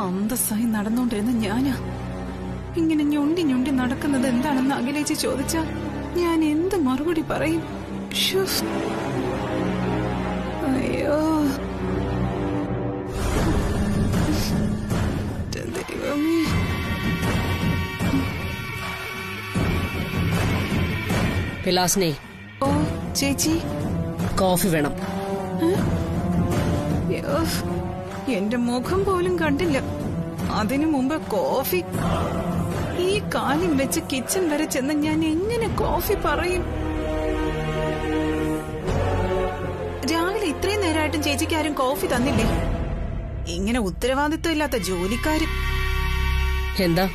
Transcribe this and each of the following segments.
അന്തസ്സായി നടന്നുകൊണ്ടിരുന്ന ഞാനാ ഇങ്ങനെ ഞൊണ്ടി ഞൊണ്ടി നടക്കുന്നത് എന്താണെന്ന് അഖിലേച്ചി ചോദിച്ചാ ഞാൻ എന്ത് മറുപടി പറയും? ശ്ശോ. അയ്യോ ദൈവമേ. വിലാസിനെ. ഓ ചേച്ചി, കോഫി വേണം. എന്റെ മുഖം പോലും കണ്ടില്ല, അതിനു മുമ്പ് കോഫി? ഈ കാലും വെച്ച് കിച്ചൺ വരെ ചെന്ന് ഞാൻ എങ്ങനെ കോഫി പറയും? രാവിലെ ഇത്രയും നേരമായിട്ടും ചേച്ചിക്ക് ആരും കോഫി തന്നില്ലേ? ഇങ്ങനെ ഉത്തരവാദിത്വം ഇല്ലാത്ത ജോലിക്കാര്. എന്താ,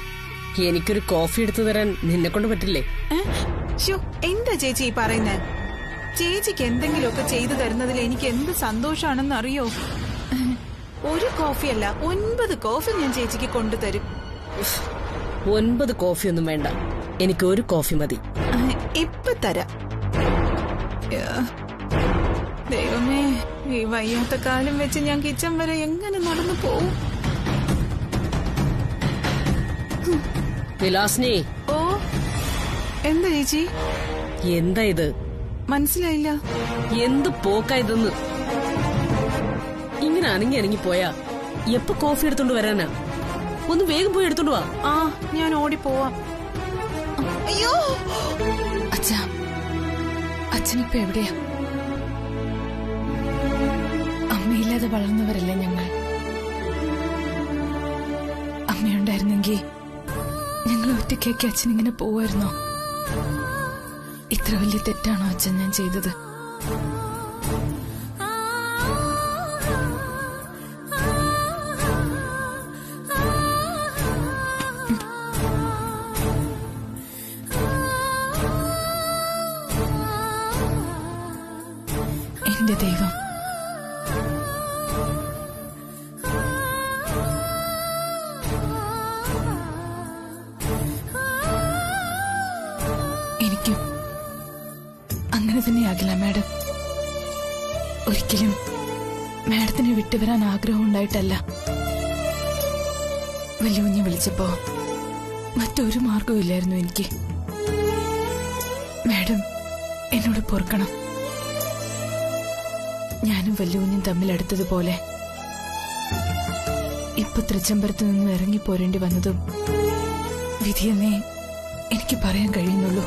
എനിക്കൊരു കോഫി എടുത്തു തരാൻ നിന്നെ കൊണ്ട് പറ്റില്ലേ? എന്താ ചേച്ചി ഈ പറയുന്നേ? ചേച്ചിക്ക് എന്തെങ്കിലുമൊക്കെ ചെയ്തു തരുന്നതിൽ എനിക്ക് എന്ത് സന്തോഷാണെന്ന് അറിയോ? ഒരു കോഫിയല്ല 9 കോഫി ഞാൻ ചേച്ചിക്ക് കൊണ്ടുതരും. 9 കോഫിയൊന്നും വേണ്ട, എനിക്ക് ഒരു കോഫി മതി. ഇപ്പൊ തരാം. ദൈവമേ, ഈ വയ്യാത്ത കാലം വെച്ച് ഞാൻ കിച്ചൺ വരെ എങ്ങനെ നടന്നു പോവും? വിലാസിനെ. ഓ എന്താ ചേച്ചി? എന്താ ഇത്? മനസ്സിലായില്ല. എന്ത് പോക്കാ ഇതെന്ന്? ഇങ്ങനെ അനങ്ങി അനങ്ങി പോയാ എപ്പോ കോഫി എടുത്തോണ്ട് വരാനാ? ഒന്ന് വേഗം പോയി എടുത്തോണ്ട് വാ. ആ, ഞാൻ ഓടിപ്പോവാം. അയ്യോ അച്ഛാ, അച്ഛനിപ്പോ എവിടെയാ? അമ്മയില്ലാതെ വളർന്നവരല്ലേ ഞങ്ങൾ. അമ്മയുണ്ടായിരുന്നെങ്കിൽ ഞങ്ങൾ ഒറ്റയ്ക്കേക്ക് അച്ഛനിങ്ങനെ പോവായിരുന്നോ? ഇത്ര വലിയ തെറ്റാണോ അച്ഛൻ ഞാൻ ചെയ്തത്? എന്റെ ദൈവം, എനിക്കും അങ്ങനെ തന്നെയാകില്ല മാഡം. ഒരിക്കലും മാഡത്തിനെ വിട്ടുവരാൻ ആഗ്രഹം ഉണ്ടായിട്ടല്ല. വലിയ കുഞ്ഞ് വിളിച്ചപ്പോ മറ്റൊരു മാർഗവും ഇല്ലായിരുന്നു എനിക്ക്. മാഡം എന്നോട് പൊറുക്കണം. ഞാനും വലിയ കുഞ്ഞും തമ്മിൽ അടുത്തതുപോലെ ഇപ്പൊ തൃച്ചംബരത്ത് നിന്ന് ഇറങ്ങിപ്പോരേണ്ടി വന്നതും വിധിയെന്നേ എനിക്ക് പറയാൻ കഴിയുന്നുള്ളൂ.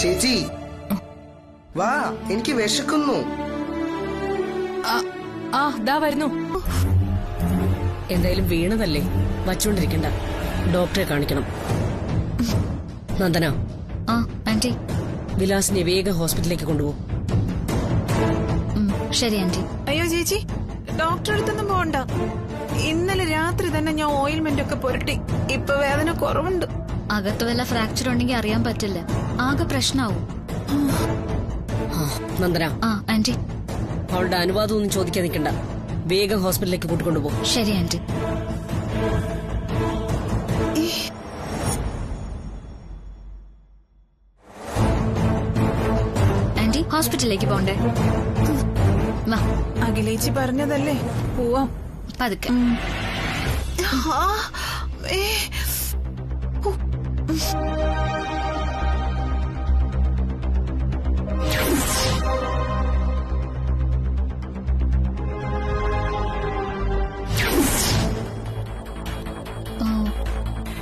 ചേച്ചി വാ, എനിക്ക് വിശക്കുന്നു. ആ ദാ വരുന്നു. എന്തായാലും വീണതല്ലേ, വച്ചോണ്ടിരിക്കണ്ട, ഡോക്ടറെ കാണിക്കണം. നന്ദന. ആന്റി. വിലാസിനെ വേഗം ഹോസ്പിറ്റലിലേക്ക് കൊണ്ടുപോകും. ശരി ആന്റി. അയ്യോ ചേച്ചി, ഡോക്ടറെ അടുത്തൊന്നും പോകണ്ട. ഇന്നലെ രാത്രി തന്നെ ഞാൻ ഓയിൽമെന്റ് ഒക്കെ പുരട്ടി. ഇപ്പൊ വേദന കുറവുണ്ട്. അകത്ത് വല്ല ഫ്രാക്ചർ ഉണ്ടെങ്കിൽ അറിയാൻ പറ്റില്ല, ആകെ പ്രശ്നാവും. നന്ദന. ആന്റി. അവളുടെ അനുവാദം ഒന്നും ചോദിക്കാൻ നിൽക്കണ്ട, വേഗം ഹോസ്പിറ്റലിലേക്ക് കൂട്ടിക്കൊണ്ടുപോകും. ശരി ആന്റി. ആന്റി, ഹോസ്പിറ്റലിലേക്ക് പോണ്ടേ? അഖിലേച്ചി പറഞ്ഞതല്ലേ, പോവാം. പതുക്കെ.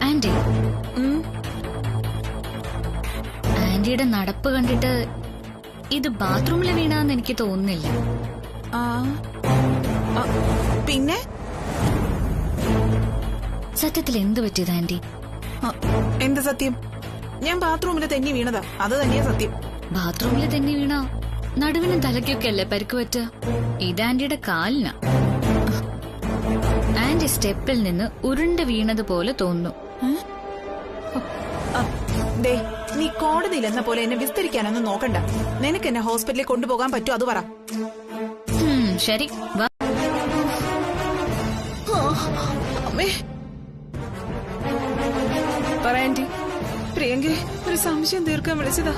ആന്റി, ആന്റിയുടെ നടപ്പ് കണ്ടിട്ട് ഇത് ബാത്റൂമിൽ വീണാന്ന് എനിക്ക് തോന്നുന്നില്ല. പിന്നെ സത്യത്തിൽ എന്ത് പറ്റിയത് ആന്റി? എന്ത് സത്യം? ഞാൻ ബാത്റൂമിൽ തെന്നി വീണതാ, അത് തന്നെയാ സത്യം. ബാത്റൂമിൽ തെന്നി വീണ നടുവിനും തലയ്ക്കൊക്കെ അല്ലേ പരിക്ക് പറ്റുക? ഇത് ആന്റിയുടെ കാലിനാ. ആന്റി സ്റ്റെപ്പിൽ നിന്ന് ഉരുണ്ട് വീണതുപോലെ തോന്നുന്നു. നീ കോടതിയിൽ എന്ന പോലെ എന്നെ വിസ്തരിക്കാനൊന്നും നോക്കണ്ട. നിനക്ക് എന്നെ ഹോസ്പിറ്റലിൽ കൊണ്ടുപോകാൻ പറ്റുമോ അത് പറ. ശരി, വാ. അമ്മേ, പറയാൻറ്റി. പ്രിയങ്കെ, ഒരു സംശയം തീർക്കാൻ വിളിച്ചതാ.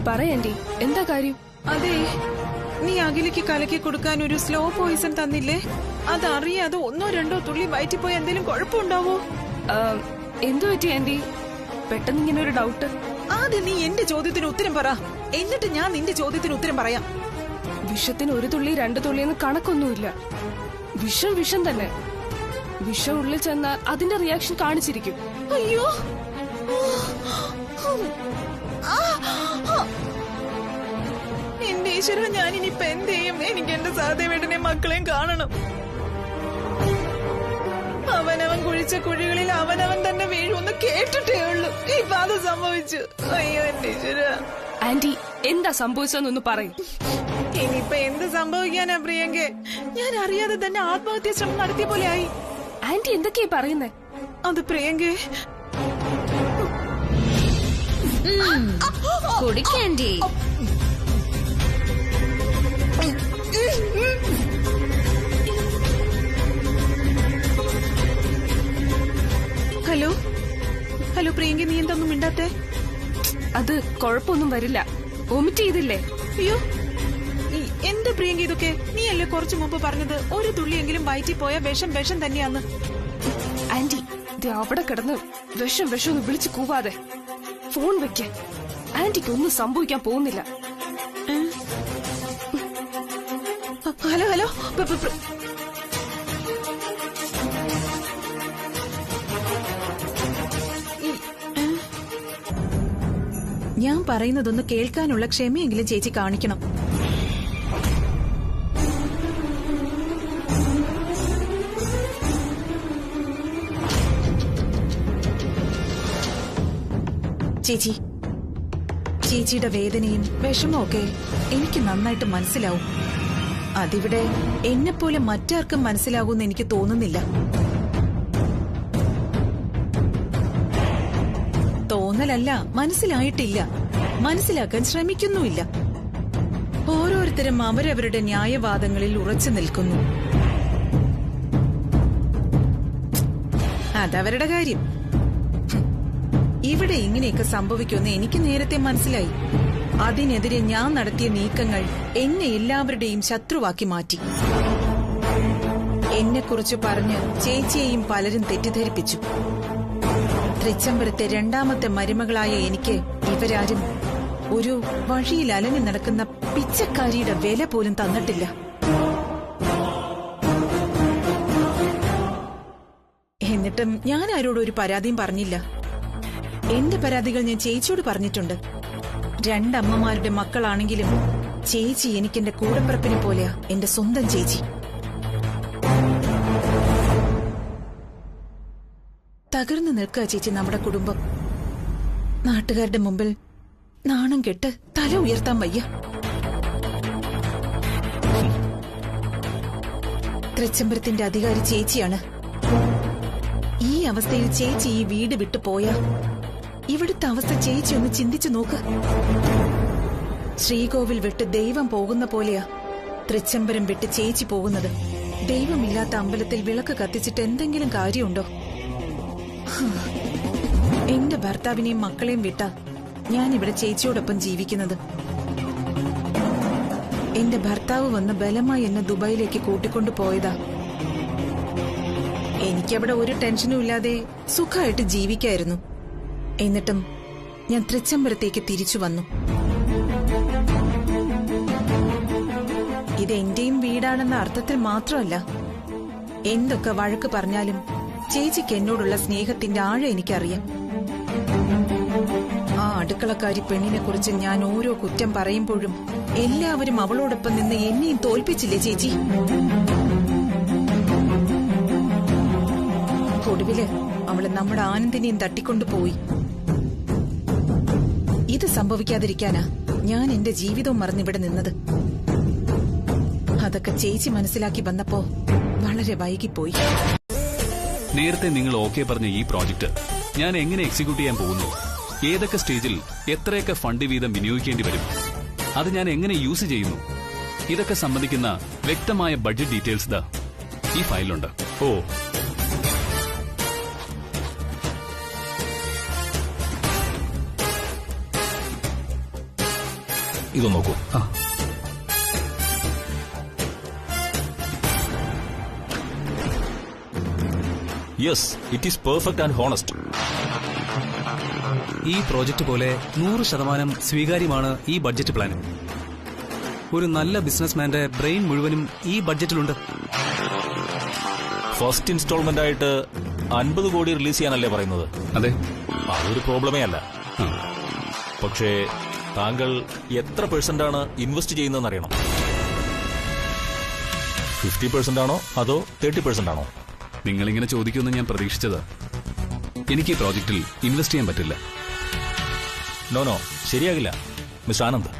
പറയാൻറ്റി, എന്താ കാര്യം? അതെ, നീ അഖിലേക്ക് കലക്കി കൊടുക്കാൻ ഒരു സ്ലോ പോയിസൺ തന്നില്ലേ? അതറിയാതെ 1 or 2 തുള്ളി വയറ്റി പോയി എന്തെങ്കിലും കുഴപ്പമുണ്ടാവോ? എന്തു പറ്റി ആന്റി? പെട്ടെന്ന് ഇങ്ങനെ ഒരു ഡൗട്ട്. ആദ്യം നീ എന്റെ ചോദ്യത്തിന് ഉത്തരം പറ, എന്നിട്ട് ഞാൻ നിന്റെ ചോദ്യത്തിന് ഉത്തരം പറയാം. വിഷത്തിന് 1 തുള്ളി 2 തുള്ളി എന്ന് കണക്കൊന്നുമില്ല. വിഷം വിഷം തന്നെ. വിഷം ഉള്ളിൽ ചെന്നാൽ അതിന്റെ റിയാക്ഷൻ കാണിച്ചിരിക്കും. അയ്യോ, എന്റെ ഈശ്വര, ഞാനിനിയിപ്പൊ എന്ത് ചെയ്യും? എനിക്ക് എന്റെ സഹദേവേട്ടനെ മക്കളെയും കാണണം. അവനവൻ കുഴിച്ച കുഴികളിൽ അവനവൻ തന്നെ വീഴുമെന്ന് കേട്ടിട്ടേ ഉള്ളൂ. ഇപ്പൊ അത് സംഭവിച്ചു. അയ്യോ എന്റെ ഈശ്വര. ആന്റി, എന്താ സംഭവിച്ചതെന്നൊന്ന് പറയും. ഇനിയിപ്പൊ എന്ത് സംഭവിക്കാനാ പ്രിയങ്കെ? ഞാൻ അറിയാതെ തന്നെ ആത്മഹത്യാ ശ്രമം നടത്തിയ പോലെ ആയി. ആന്റി എന്തൊക്കെയാ പറയുന്നേ? അത് പ്രിയങ്കെ കുടിക്കാൻഡി. ഹലോ ഹലോ പ്രിയങ്കെ, നീ എന്തൊന്നും മിണ്ടാത്തെ? അത് കുഴപ്പമൊന്നും വരില്ല. വോമിറ്റ് ചെയ്തില്ലേ? അയ്യോ, എന്താ പ്രിയങ്ക ഇതൊക്കെ? നീ അല്ലേ കുറച്ചു മുമ്പ് പറഞ്ഞത് 1 തുള്ളിയെങ്കിലും വയറ്റി പോയ വിഷം വിഷം തന്നെയാന്ന്? ആന്റി, ഇത് അവിടെ കിടന്ന് വിഷം വിഷം ഒന്ന് വിളിച്ചു കൂവാതെ ഫോൺ വെക്ക. ആന്റിക്ക് ഒന്നും സംഭവിക്കാൻ പോകുന്നില്ല. ഹലോ ഹലോ, ഞാൻ പറയുന്നതൊന്ന് കേൾക്കാനുള്ള ക്ഷമയെങ്കിലും ചേച്ചി കാണിക്കണം. ചേച്ചി, ചേച്ചിയുടെ വേദനയും വിഷമവും ഒക്കെ എനിക്ക് നന്നായിട്ട് മനസ്സിലാവും. അതിവിടെ എന്നെപ്പോലെ മറ്റാർക്കും മനസ്സിലാകുമെന്ന് എനിക്ക് തോന്നുന്നില്ല. തോന്നലല്ല, മനസ്സിലായിട്ടില്ല. മനസ്സിലാക്കാൻ ശ്രമിക്കുന്നുമില്ല. ഓരോരുത്തരും അവരവരുടെ ന്യായവാദങ്ങളിൽ ഉറച്ചു നിൽക്കുന്നു. അതവരുടെ കാര്യം. ഇവിടെ ഇങ്ങനെയൊക്കെ സംഭവിക്കുമെന്ന് എനിക്ക് നേരത്തെ മനസ്സിലായി. അതിനെതിരെ ഞാൻ നടത്തിയ നീക്കങ്ങൾ എന്നെ എല്ലാവരുടെയും ശത്രുവാക്കി മാറ്റി. എന്നെക്കുറിച്ച് പറഞ്ഞ് ചേച്ചിയെയും പലരും തെറ്റിദ്ധരിപ്പിച്ചു. തൃച്ചംബരത്തെ 2ാമത്തെ മരുമകളായ എനിക്ക് ഇവരാരും ഒരു വഴിയിൽ അലഞ്ഞു നടക്കുന്ന പിച്ചക്കാരിയുടെ വില പോലും തന്നിട്ടില്ല. എന്നിട്ടും ഞാൻ ആരോടും ഒരു പരാതിയും പറഞ്ഞില്ല. എന്റെ പരാതികൾ ഞാൻ ചേച്ചിയോട് പറഞ്ഞിട്ടുണ്ട്. 2 അമ്മമാരുടെ മക്കളാണെങ്കിലും ചേച്ചി എനിക്കെന്റെ കൂടപ്പിറപ്പിനെ പോലെയാ, എന്റെ സ്വന്തം ചേച്ചി. തകർന്നു നിൽക്കുക ചേച്ചി നമ്മുടെ കുടുംബം. നാട്ടുകാരുടെ മുമ്പിൽ നാണം കെട്ട് തല ഉയർത്താൻ വയ്യ. തൃച്ചംബരത്തിന്റെ അധികാരി ചേച്ചിയാണ്. ഈ അവസ്ഥയിൽ ചേച്ചി ഈ വീട് വിട്ടു പോയാ ഇവിടുത്തെ അവസ്ഥ ചേച്ചി ഒന്ന് ചിന്തിച്ചു നോക്ക്. ശ്രീകോവിൽ വിട്ട് ദൈവം പോകുന്ന പോലെയാ തൃച്ചംബരം വിട്ട് ചേച്ചി പോകുന്നത്. ദൈവമില്ലാത്ത അമ്പലത്തിൽ വിളക്ക് കത്തിച്ചിട്ട് എന്തെങ്കിലും കാര്യമുണ്ടോ? എന്റെ ഭർത്താവിനെയും മക്കളെയും വിട്ടാ ഞാനിവിടെ ചേച്ചിയോടൊപ്പം ജീവിക്കുന്നത്. എന്റെ ഭർത്താവ് വന്ന് ബലമായി എന്നെ ദുബായിലേക്ക് കൂട്ടിക്കൊണ്ടു പോയതാ. എനിക്കവിടെ ഒരു ടെൻഷനും ഇല്ലാതെ സുഖമായിട്ട് ജീവിക്കായിരുന്നു. എന്നിട്ടും ഞാൻ തൃച്ചംബരത്തേക്ക് തിരിച്ചു വന്നു. ഇത് എന്റെയും വീടാണെന്ന അർത്ഥത്തിൽ മാത്രമല്ല. എന്തൊക്കെ വഴക്ക് പറഞ്ഞാലും ചേച്ചിക്ക് എന്നോടുള്ള സ്നേഹത്തിന്റെ ആഴം എനിക്കറിയാം. ആ അടുക്കളക്കാരി പെണ്ണിനെ കുറിച്ച് ഞാൻ ഓരോ കുറ്റം പറയുമ്പോഴും എല്ലാവരും അവളോടൊപ്പം നിന്ന് എന്നെയും തോൽപ്പിച്ചില്ലേ ചേച്ചി? ഒടുവില് അവള് നമ്മുടെ ആനന്ദിനെയും തട്ടിക്കൊണ്ടുപോയി. ഇത് സംഭവിക്കാതിരിക്കാനാ ഞാൻ എന്റെ ജീവിതവും മറന്നിവിടെ നിന്നത്. അതൊക്കെ ചേച്ചി മനസ്സിലാക്കി വന്നപ്പോ വളരെ വൈകിപ്പോയി. നേരത്തെ നിങ്ങൾ ഓക്കെ പറഞ്ഞ ഈ പ്രോജക്റ്റ് ഞാൻ എങ്ങനെ എക്സിക്യൂട്ട് ചെയ്യാൻ പോകുന്നു, ഏതൊക്കെ സ്റ്റേജിൽ എത്രയൊക്കെ ഫണ്ട് വീതം വിനിയോഗിക്കേണ്ടി വരും, അത് ഞാൻ എങ്ങനെ യൂസ് ചെയ്യുന്നു, ഇതൊക്കെ സംബന്ധിക്കുന്ന വ്യക്തമായ ബഡ്ജറ്റ് ഡീറ്റെയിൽസ് ഈ ഫയലിലുണ്ട്. ഓ, ഇത് നോക്കൂ. Yes, it is perfect and honest. ഈ പ്രോജക്റ്റ് പോലെ 100% സ്വീകാര്യമാണ് ഈ ബഡ്ജറ്റ് പ്ലാൻ. ഒരു നല്ല ബിസിനസ്മാന്റെ ബ്രെയിൻ മുഴുവനും ഈ ബഡ്ജറ്റിലുണ്ട്. ഫസ്റ്റ് ഇൻസ്റ്റാൾമെന്റ് ആയിട്ട് 50 കോടി റിലീസ് ചെയ്യാനല്ലേ പറയുന്നത്? അതെ. അതൊരു പ്രോബ്ലമേ അല്ല. പക്ഷേ താങ്കൾ എത്ര % ഇൻവെസ്റ്റ് ചെയ്യുന്നതെന്ന് അറിയണം. 50% ആണോ അതോ 30% ആണോ? നിങ്ങളിങ്ങനെ ചോദിക്കുമെന്ന് ഞാൻ പ്രതീക്ഷിച്ചത്. എനിക്ക് ഈ പ്രോജക്റ്റിൽ ഇൻവെസ്റ്റ് ചെയ്യാൻ പറ്റില്ല. നോ, ശരിയാകില്ല മിസ്റ്റർ ആനന്ദ്.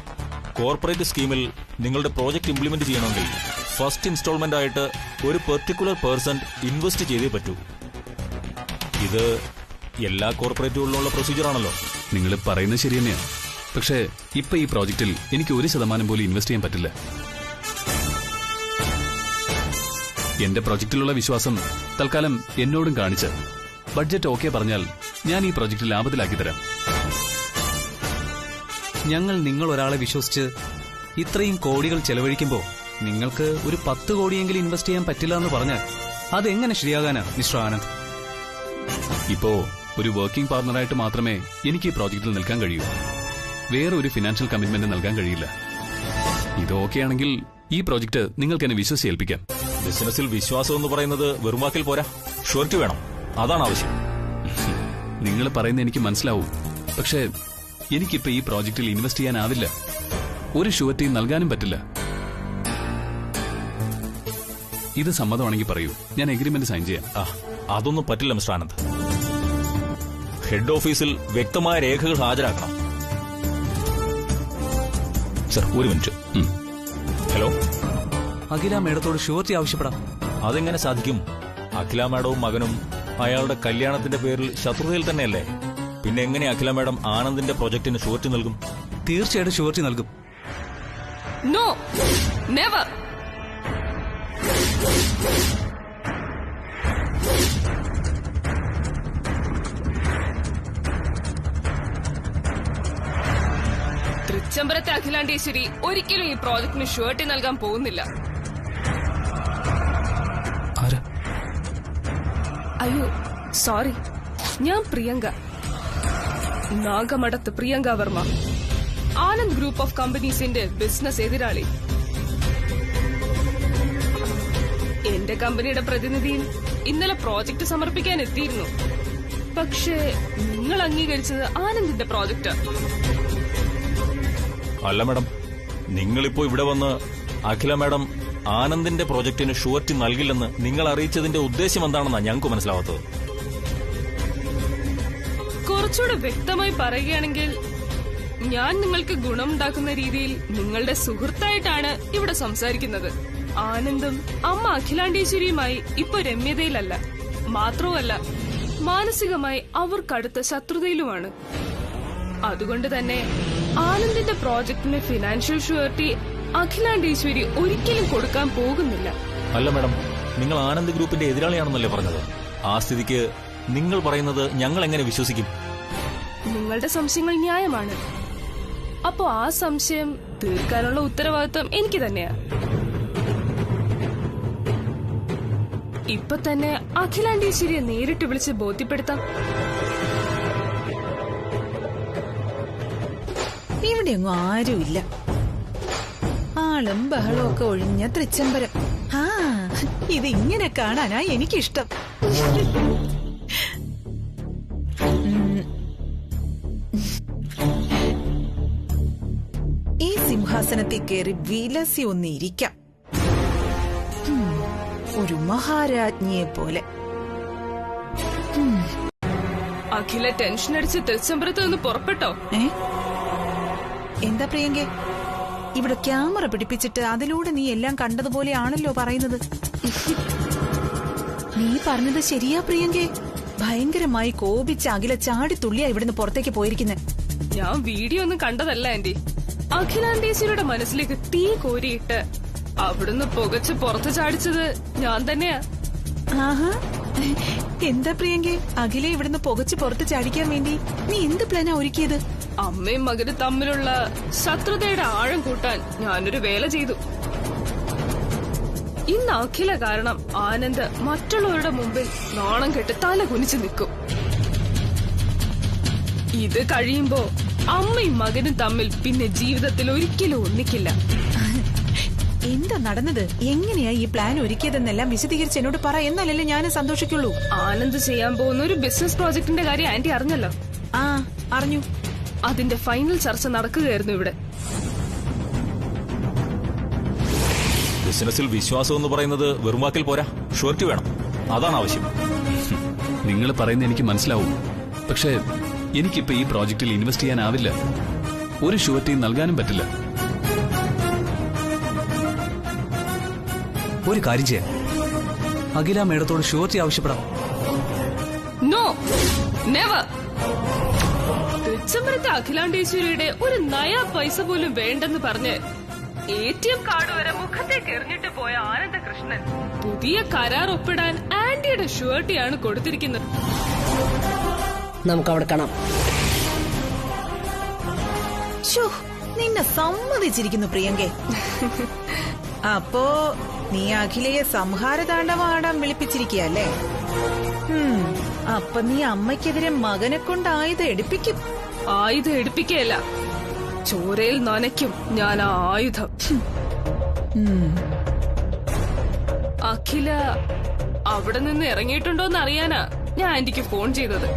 കോർപ്പറേറ്റ് സ്കീമിൽ നിങ്ങളുടെ പ്രോജക്റ്റ് ഇംപ്ലിമെന്റ് ചെയ്യണമെങ്കിൽ ഫസ്റ്റ് ഇൻസ്റ്റാൾമെന്റ് ആയിട്ട് ഒരു പെർട്ടിക്കുലർ % ഇൻവെസ്റ്റ് ചെയ്തേ പറ്റൂ. ഇത് എല്ലാ കോർപ്പറേറ്റുകളിലുള്ള പ്രൊസീജിയർ ആണല്ലോ. നിങ്ങൾ പറയുന്നത് ശരി തന്നെയാണ്. പക്ഷേ ഇപ്പൊ ഈ പ്രോജക്റ്റിൽ എനിക്ക് 1% പോലും ഇൻവെസ്റ്റ് ചെയ്യാൻ പറ്റില്ല. എന്റെ പ്രോജക്റ്റിലുള്ള വിശ്വാസം തൽക്കാലം എന്നോടും കാണിച്ച് ബഡ്ജറ്റ് ഓക്കെ പറഞ്ഞാൽ ഞാൻ ഈ പ്രോജക്റ്റ് ലാഭത്തിലാക്കി തരാം. ഞങ്ങൾ നിങ്ങൾ ഒരാളെ വിശ്വസിച്ച് ഇത്രയും കോടികൾ ചെലവഴിക്കുമ്പോൾ നിങ്ങൾക്ക് ഒരു 10 കോടിയെങ്കിലും ഇൻവെസ്റ്റ് ചെയ്യാൻ പറ്റില്ല എന്ന് പറഞ്ഞാൽ അതെങ്ങനെ ശരിയാകാനാ മിസ്റ്റർ ആനന്ദ്? ഇപ്പോ ഒരു വർക്കിംഗ് പാർട്ണറായിട്ട് മാത്രമേ എനിക്ക് ഈ പ്രോജക്റ്റിൽ നിൽക്കാൻ കഴിയൂ. വേറെ ഒരു ഫിനാൻഷ്യൽ കമ്മിറ്റ്മെന്റ് നൽകാൻ കഴിയില്ല. ഇത് ഓക്കെ ആണെങ്കിൽ ഈ പ്രോജക്റ്റ് നിങ്ങൾക്ക് എന്നെ വിശ്വസിച്ചേൽപ്പിക്കാം. ബിസിനസ്സിൽ വിശ്വാസം എന്ന് പറയുന്നത് വെറും വാക്കിൽ പോരാ, ഷുവർട്ടി വേണം. അതാണ് ആവശ്യം. നിങ്ങൾ പറയുന്നത് എനിക്ക് മനസ്സിലാവും. പക്ഷേ എനിക്കിപ്പോ ഈ പ്രോജക്റ്റിൽ ഇൻവെസ്റ്റ് ചെയ്യാനാവില്ല. ഒരു ഷുവർട്ടിയും നൽകാനും പറ്റില്ല. ഇത് സമ്മതമാണെങ്കിൽ പറയൂ, ഞാൻ എഗ്രിമെന്റ് സൈൻ ചെയ്യാം. അതൊന്നും പറ്റില്ല മിസ്റ്റർ ആനന്ദ്. ഹെഡ് ഓഫീസിൽ വ്യക്തമായ രേഖകൾ ഹാജരാക്കണം. സർ, ഒരു മിനിറ്റ്. ഹലോ, അഖില മേഡത്തോട് ഷുവർട്ടി ആവശ്യപ്പെടാം. അതെങ്ങനെ സാധിക്കും? അഖില മാഡവും മകനും അയാളുടെ കല്യാണത്തിന്റെ പേരിൽ ശത്രുതയിൽ തന്നെയല്ലേ? പിന്നെ എങ്ങനെ അഖില മാഡം ആനന്ദിന്റെ പ്രൊജക്ടിന് ഷുവർട്ടി നൽകും? തീർച്ചയായിട്ടും ഷുവർട്ടി നൽകും. No, never. തൃച്ചംബരത്തെ അഖിലാണ്ടേശ്വരി ഒരിക്കലും ഈ പ്രോജക്ടിന് ഷുവർട്ടി നൽകാൻ പോകുന്നില്ല. അയ്യോ സോറി, ഞാൻ പ്രിയങ്ക, നാഗമഠത്ത് പ്രിയങ്ക വർമ്മ, ആനന്ദ് ഗ്രൂപ്പ് ഓഫ് കമ്പനീസിന്റെ ബിസിനസ് എതിരാളി. എന്റെ കമ്പനിയുടെ പ്രതിനിധിയും ഇന്നലെ പ്രോജക്ട് സമർപ്പിക്കാൻ എത്തിയിരുന്നു. പക്ഷേ നിങ്ങൾ അംഗീകരിച്ചത് ആനന്ദിന്റെ പ്രോജക്റ്റ്. അല്ല മാഡം, നിങ്ങളിപ്പോ ഇവിടെ വന്ന് അഖില മാഡം ആനന്ദിന്റെ പ്രോജക്ടിന് ഷുവർട്ടി നൽകില്ലെന്ന് നിങ്ങൾ അറിയിച്ചതിന്റെ ഉദ്ദേശം എന്താണെന്നാ ഞങ്ങൾക്ക് മനസ്സിലാവാത്തത്. കുറച്ചുകൂടെ വ്യക്തമായി പറയുകയാണെങ്കിൽ, ഞാൻ നിങ്ങൾക്ക് ഗുണമുണ്ടാക്കുന്ന രീതിയിൽ നിങ്ങളുടെ സുഹൃത്തായിട്ടാണ് ഇവിടെ സംസാരിക്കുന്നത്. ആനന്ദും അമ്മ അഖിലാണ്ടേശ്വരിയുമായി ഇപ്പൊ രമ്യതയിലല്ല. മാത്രവുമല്ല, മാനസികമായി അവർ കടുത്ത ശത്രുതയിലുമാണ്. അതുകൊണ്ട് തന്നെ ആനന്ദിന്റെ പ്രോജക്ടിന് ഫിനാൻഷ്യൽ ഷുവർട്ടി അഖിലാണ്ടേശ്വരി ഒരിക്കലും കൊടുക്കാൻ പോകുന്നില്ല. അല്ല മാഡം, നിങ്ങൾ ആനന്ദ് ഗ്രൂപ്പിന്റെ എതിരാളിയാണെന്നല്ലേ പറഞ്ഞത്? ആ സ്ഥിതിക്ക് നിങ്ങൾ പറയുന്നത് ഞങ്ങൾ എങ്ങനെ വിശ്വസിക്കും? നിങ്ങളുടെ സംശയങ്ങൾ ന്യായമാണ്. അപ്പോ ആ സംശയം തീർക്കാനുള്ള ഉത്തരവാദിത്വം എനിക്ക് തന്നെയാ. ഇപ്പൊ തന്നെ അഖിലാണ്ടേശ്വരിയെ നേരിട്ട് വിളിച്ച് ബോധ്യപ്പെടുത്താം. ഇവിടെയൊന്നും ആരുമില്ല. ആളും ബഹളവും ഒക്കെ ഒഴിഞ്ഞ തൃച്ചംബരം. ഇത് ഇങ്ങനെ കാണാനാ എനിക്കിഷ്ടം. ഈ സിംഹാസനത്തിൽ കയറി വിലസി ഒന്നിരിക്കാം, ഒരു മഹാരാജ്ഞിയെ പോലെ. അഖില ടെൻഷൻ അടിച്ച് തൃച്ചംബരത്ത് നിന്ന് പുറപ്പെട്ടോ? എന്താ പ്രിയങ്കേ, ഇവിടെ ക്യാമറ പിടിപ്പിച്ചിട്ട് അതിലൂടെ നീ എല്ലാം കണ്ടതുപോലെയാണല്ലോ പറയുന്നത്. നീ പറഞ്ഞത് ശരിയാ പ്രിയങ്കേ. ഭയങ്കരമായി കോപിച്ച് അഖില ചാടിത്തുള്ളിയാ ഇവിടുന്ന് പുറത്തേക്ക് പോയിരിക്കുന്നെ. ഞാൻ വീഡിയോ ഒന്നും കണ്ടതല്ല ആന്റി. അഖിലാണ്ടേശ്വരിയുടെ മനസ്സിലേക്ക് തീ കോരിയിട്ട് അവിടുന്ന് പുകച്ച് പുറത്ത് ചാടിച്ചത് ഞാൻ തന്നെയാ. ആഹാ, എന്താ പ്രിയങ്കേ അഖിലെ ഇവിടുന്ന് പുകച്ച് പുറത്ത് ചാടിക്കാൻ വേണ്ടി നീ എന്ത് പ്ലാനാ ഒരുക്കിയത്? അമ്മയും മകനും തമ്മിലുള്ള ശത്രുതയുടെ ആഴം കൂട്ടാൻ ഞാനൊരു വേല ചെയ്തു. ഇന്ന് അഖില കാരണം ആനന്ദ് മറ്റുള്ളവരുടെ മുമ്പിൽ നാണം കെട്ട് തല കുനിച്ചു നിൽക്കും. ഇത് കഴിയുമ്പോ അമ്മയും മകനും തമ്മിൽ പിന്നെ ജീവിതത്തിൽ ഒരിക്കലും ഒന്നിക്കില്ല. എന്താ നടന്നത്, എങ്ങനെയാ ഈ പ്ലാൻ ഒരുക്കിയതെന്നെല്ലാം വിശദീകരിച്ച് എന്നോട് പറ, എന്നാലല്ലേ ഞാൻ സന്തോഷിക്കുള്ളൂ. ആനന്ദ് ചെയ്യാൻ പോകുന്ന ഒരു ബിസിനസ് പ്രോജക്ടിന്റെ കാര്യം ആന്റി അറിഞ്ഞല്ലോ. ആ അറിഞ്ഞു. അതിന്റെ ഫൈനൽ ചർച്ച നടക്കുകയായിരുന്നു ഇവിടെ. ബിസിനസ്സിൽ വിശ്വാസം എന്ന് പറയുന്നത് വെറും വാക്കിൽ പോരാ, ഷുവർട്ടി വേണം. അതാണ് ആവശ്യം. നിങ്ങൾ പറയുന്നത് എനിക്ക് മനസ്സിലാവും. പക്ഷേ എനിക്കിപ്പോ ഈ പ്രോജക്റ്റിൽ ഇൻവെസ്റ്റ് ചെയ്യാനാവില്ല. ഒരു ഷുവർട്ടിയും നൽകാനും പറ്റില്ല. ഒരു കാര്യം ചെയ്യാം, അഖില മേഡത്തോട് ഷുവർട്ടി ആവശ്യപ്പെടാം. No, never. തൃച്ചംബരത്തെ അഖിലാണ്ടേശ്വരിയുടെ ഒരു നയാ പൈസ പോലും വേണ്ടെന്ന് പറഞ്ഞ് ATM കാർഡ് വരെ മുഖത്തേക്ക് എറിഞ്ഞിട്ട് പോയ ആനന്ദകൃഷ്ണൻ പുതിയ കരാർ ഒപ്പിടാൻ ആന്റിയുടെ ഷുവർട്ടിയാണ് കൊടുത്തിരിക്കുന്നത്. നമുക്ക് അവിടെ കാണാം. ശോ, നിന്നെ സമ്മതിച്ചിരിക്കുന്നു പ്രിയങ്കേ. അപ്പോ നീ അഖിലയെ സംഹാരതാണ്ഡവാടാൻ വിളിപ്പിച്ചിരിക്കയല്ലേ? അപ്പൊ നീ അമ്മയ്ക്കെതിരെ മകനെ കൊണ്ട് ആയുധം എടുപ്പിക്കും. ആയുധം എടുപ്പിക്കുകയല്ല, ചോരയിൽ നനയ്ക്കും ഞാൻ ആ ആയുധം. അഖില അവിടെ നിന്ന് ഇറങ്ങിയിട്ടുണ്ടോന്ന് അറിയാനാ ഞാൻ ആന്റിക്ക് ഫോൺ ചെയ്തത്.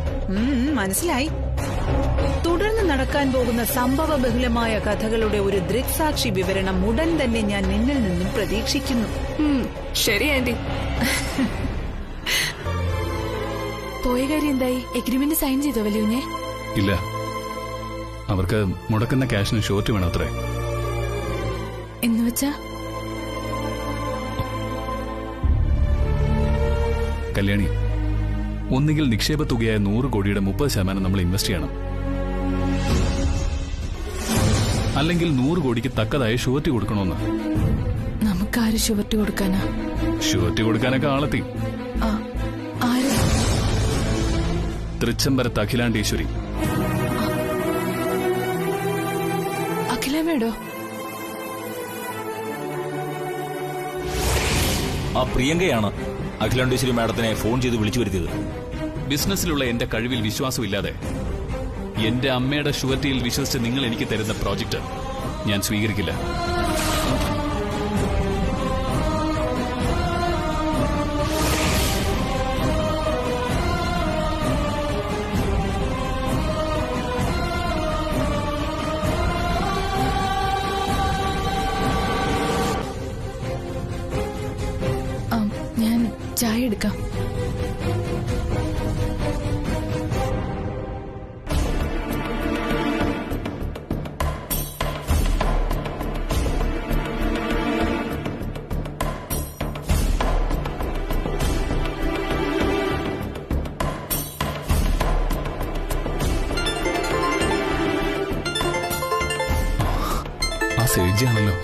മനസ്സിലായി. തുടർന്ന് നടക്കാൻ പോകുന്ന സംഭവ ബഹുലമായ കഥകളുടെ ഒരു ദൃക്സാക്ഷി വിവരണം ഉടൻ തന്നെ ഞാൻ നിന്നിൽ നിന്നും പ്രതീക്ഷിക്കുന്നു. ശരി ആന്റി. പോയ കാര്യം എന്തായി? എഗ്രിമെന്റ് സൈൻ ചെയ്തോ വലിയ? ഇല്ല, അവർക്ക് മുടക്കുന്ന ക്യാഷിന് ഷോർട്ട് വേണത്രേ. എന്ന് വെച്ചാ കല്യാണി, ഒന്നുകിൽ നിക്ഷേപ തുകയായ 100 കോടിയുടെ 30% നമ്മൾ ഇൻവെസ്റ്റ് ചെയ്യണം, അല്ലെങ്കിൽ 100 കോടിക്ക് തക്കതായ ഷുവർട്ടി കൊടുക്കണമെന്ന്. നമുക്കാര് ഷുവർട്ടി കൊടുക്കാനാ? ഷുവർട്ടി കൊടുക്കാനൊക്കെ ആളെത്തി. തൃച്ചംബരത്ത് അഖിലാണ്ടേശ്വരി. അഖില മേഡോ? ആ പ്രിയങ്കയാണ് അഖിലാണ്ടേശ്വരി മാഡത്തിനെ ഫോൺ ചെയ്ത് വിളിച്ചു വരുത്തിയത്. ബിസിനസ്സിലുള്ള എന്റെ കഴിവിൽ വിശ്വാസമില്ലാതെ എന്റെ അമ്മയുടെ ഷുവർട്ടിയിൽ വിശ്വസിച്ച് നിങ്ങൾ എനിക്ക് തരുന്ന പ്രോജക്റ്റ് ഞാൻ സ്വീകരിക്കില്ല. ഞാൻ ചായ എടുക്കാം. ആ സേജിയാണല്ലോ.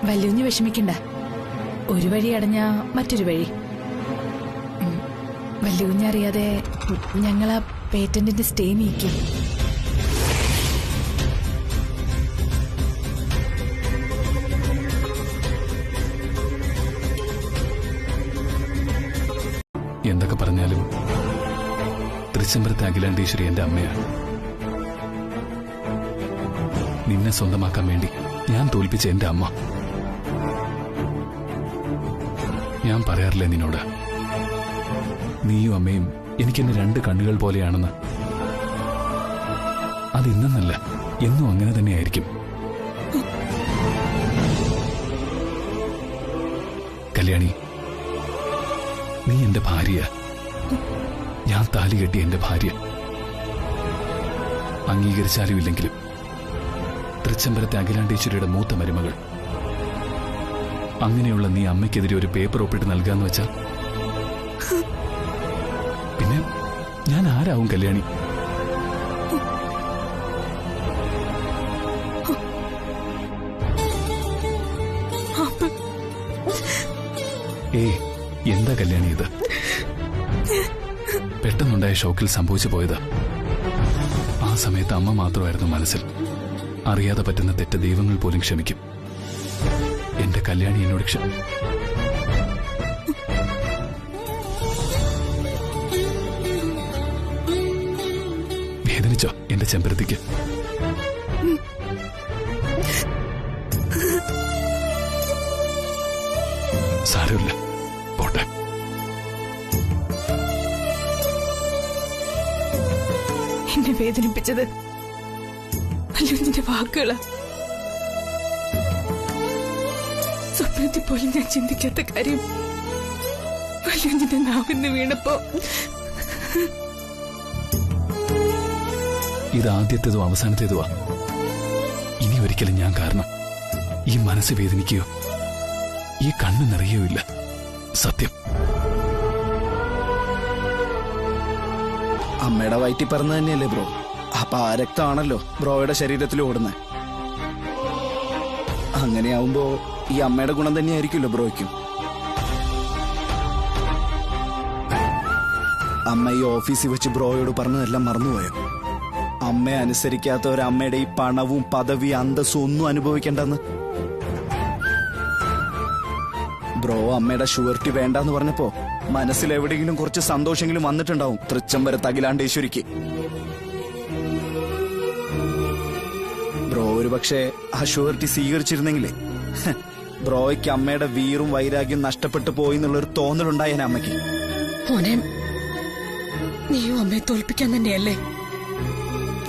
വല്യുഞ്ഞ് വിഷമിക്കണ്ട, ഒരു വഴി അടഞ്ഞാ മറ്റൊരു വഴി. വല്യുഞ്ഞറിയാതെ ഞങ്ങളാ പേറ്റന്റിന്റെ സ്റ്റേ നീക്കും. എന്തൊക്കെ പറഞ്ഞാലും തൃച്ചംബരത്തെ അഖിലാണ്ടേശ്വരി എന്റെ അമ്മയാണ്. നിന്നെ സ്വന്തമാക്കാൻ വേണ്ടി ഞാൻ തോൽപ്പിച്ച എന്റെ അമ്മ. ഞാൻ പറയാറില്ലേ നിന്നോട്, നീയും അമ്മയും എനിക്കെന്റെ 2 കണ്ണുകൾ പോലെയാണെന്ന്? അതിന്നല്ല, എന്നും അങ്ങനെ തന്നെയായിരിക്കും. കല്യാണി, നീ എന്റെ ഭാര്യ, ഞാൻ താലി കെട്ടിയ എന്റെ ഭാര്യ. അംഗീകരിച്ചാലും ഇല്ലെങ്കിലും തൃച്ചംബരത്തെ അഖിലാണ്ടേശ്വരിയുടെ മൂത്ത മരുമകൾ. അങ്ങനെയുള്ള നീ അമ്മയ്ക്കെതിരെ ഒരു പേപ്പർ ഒപ്പിട്ട് നൽകാന്ന് വെച്ചാൽ പിന്നെ ഞാൻ ആരാവും കല്യാണി? പെട്ടെന്നുണ്ടായ ഷോക്കിൽ സംഭവിച്ചു പോയത്. ആ സമയത്ത് അമ്മ മാത്രമായിരുന്നു മനസ്സിൽ. അറിയാതെ പറ്റുന്ന തെറ്റ് ദൈവങ്ങൾ പോലും ക്ഷമിക്കും. എന്റെ കല്യാണി എന്നോട് വേദനിച്ചോ എന്റെ ചെമ്പരത്തിക്ക്? സാരമില്ല, പോട്ടെ. എന്നെ വേദനിപ്പിച്ചത് അല്ലുവിന്റെ വാക്കുകള്. സ്വപ്നത്തിൽ പോലും ഞാൻ ചിന്തിക്കാത്ത കാര്യം അല്ലുവിന്റെ നാവിന്ന് വീണപ്പോ ഇത് ആദ്യത്തേതോ അവസാനത്തേതുവാ. ഇനി ഒരിക്കലും ഞാൻ കാരണം ഈ മനസ്സ് വേദനിക്കുകയോ ഈ കണ്ണ് നിറയോ ഇല്ല. സത്യം. അമ്മയുടെ വയറ്റി പറഞ്ഞ തന്നെയല്ലേ ബ്രോ? അപ്പൊ ആ രക്തമാണല്ലോ ബ്രോയുടെ ശരീരത്തിൽ ഓടുന്നത്. അങ്ങനെയാവുമ്പോ ഈ അമ്മയുടെ ഗുണം തന്നെയായിരിക്കുമല്ലോ ബ്രോയ്ക്കും. അമ്മ ഈ ഓഫീസിൽ വെച്ച് ബ്രോയോട് പറഞ്ഞതെല്ലാം മറന്നുപോയോ? അമ്മയെ അനുസരിക്കാത്ത ഒരമ്മയുടെ ഈ പണവും പദവി അന്തസ്സും ഒന്നും അനുഭവിക്കേണ്ടെന്ന്. ബ്രോ അമ്മയുടെ ഷുവർട്ടി വേണ്ടെന്ന് പറഞ്ഞപ്പോ മനസ്സിൽ എവിടെയെങ്കിലും കുറച്ച് സന്തോഷമെങ്കിലും വന്നിട്ടുണ്ടാവും തൃച്ചംബര തകിലാണ്ടേശ്വരിക്ക്. ബ്രോ ഒരു പക്ഷേ ആ ഷുവർട്ടി സ്വീകരിച്ചിരുന്നെങ്കിലേ ബ്രോയ്ക്ക് അമ്മയുടെ വീറും വൈരാഗ്യം നഷ്ടപ്പെട്ടു പോയി എന്നുള്ളൊരു തോന്നലുണ്ടായേനെ അമ്മയ്ക്ക്. മോനെ, നീയും അമ്മയെ തോൽപ്പിക്കാൻ തന്നെയല്ലേ?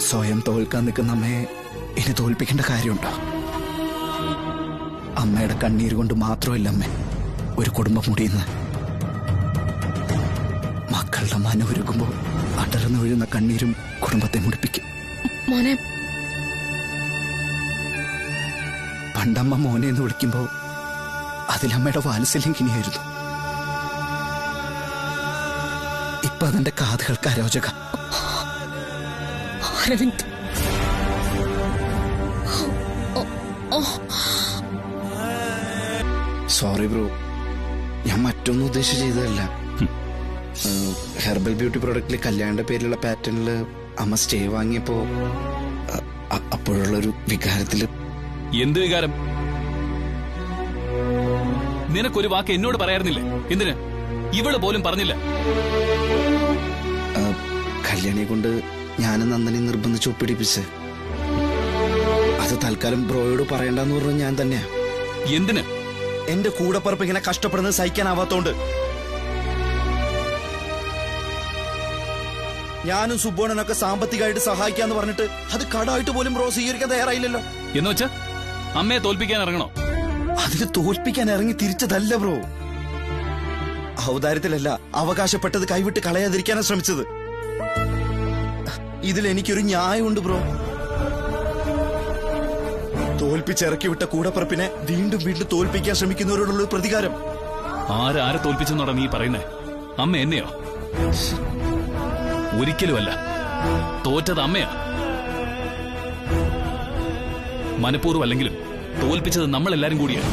സ്വയം തോൽക്കാൻ നിൽക്കുന്ന അമ്മയെ ഇനി തോൽപ്പിക്കേണ്ട കാര്യമുണ്ടോ? അമ്മയുടെ കണ്ണീര് കൊണ്ട് മാത്രമല്ല അമ്മ ഒരു കുടുംബം മുടിയുന്നത്. മക്കളുടെ മനമൊരുക്കുമ്പോൾ അടർന്നു വീഴുന്ന കണ്ണീരും കുടുംബത്തെ മുടിപ്പിക്കും. മോനെ, പണ്ടമ്മ മോനെ എന്ന് വിളിക്കുമ്പോ അതിലമ്മയുടെ വാത്സല്യം കിനിയായിരുന്നു. ഇപ്പൊ അതെന്റെ കാതുകൾക്ക് അരോചക. അരവിന്ദ്, സോറി ബ്രോ, ഞാൻ മറ്റൊന്നും ഉദ്ദേശിച്ച് ചെയ്തതല്ല. ഹെർബൽ ബ്യൂട്ടി പ്രൊഡക്റ്റില് കല്യാണിന്റെ പേരിലുള്ള പാറ്റേണില് അമ്മ സ്റ്റേ വാങ്ങിയപ്പോ അപ്പോഴുള്ളൊരു വികാരത്തില്. എന്ത് വികാരം? നിനക്കൊരു വാക്ക് എന്നോട് പറയാറുന്നില്ലേ? എന്തിന്? ഇവള് പോലും പറഞ്ഞില്ല. കല്യാണിയെ കൊണ്ട് ഞാനും നന്ദനെ നിർബന്ധിച്ച് ഒപ്പിടിപ്പിച്ച് അത് തൽക്കാലം ബ്രോയോട് പറയണ്ടെന്ന് പറഞ്ഞത് ഞാൻ തന്നെയാ. എന്തിന്? എന്റെ കൂടപ്പറപ്പ് ഇങ്ങനെ കഷ്ടപ്പെടുന്നത് സഹിക്കാനാവാത്തോണ്ട്. ഞാനും സുബ്ബോണനൊക്കെ സാമ്പത്തികമായിട്ട് സഹായിക്കാന്ന് പറഞ്ഞിട്ട് അത് കടമായിട്ട് പോലും ബ്രോ സ്വീകരിക്കാൻ തയ്യാറായില്ലല്ലോ. എന്ന് വെച്ചാ അമ്മയെ തോൽപ്പിക്കാൻ ഇറങ്ങണോ? അതിന് തോൽപ്പിക്കാൻ ഇറങ്ങി തിരിച്ചതല്ല ബ്രോ. ഔദാര്യത്തിലല്ല, അവകാശപ്പെട്ടത് കൈവിട്ട് കളയാതിരിക്കാനാണ് ശ്രമിച്ചത്. ഇതിൽ എനിക്കൊരു ന്യായമുണ്ട് ബ്രോ. തോൽപ്പിച്ചിറക്കി വിട്ട കൂടപ്പറപ്പിനെ വീണ്ടും വീണ്ടും തോൽപ്പിക്കാൻ ശ്രമിക്കുന്നവരോടുള്ള പ്രതികാരം. ആരെ തോൽപ്പിച്ചെന്നോടാ നീ പറയുന്നേ? അമ്മ എന്നെയോ? ഒരിക്കലുമല്ല. തോറ്റത് അമ്മയാ. മനഃപൂർവ്വം അല്ലെങ്കിലും തോൽപ്പിച്ചത് നമ്മളെല്ലാരും കൂടിയാണ്.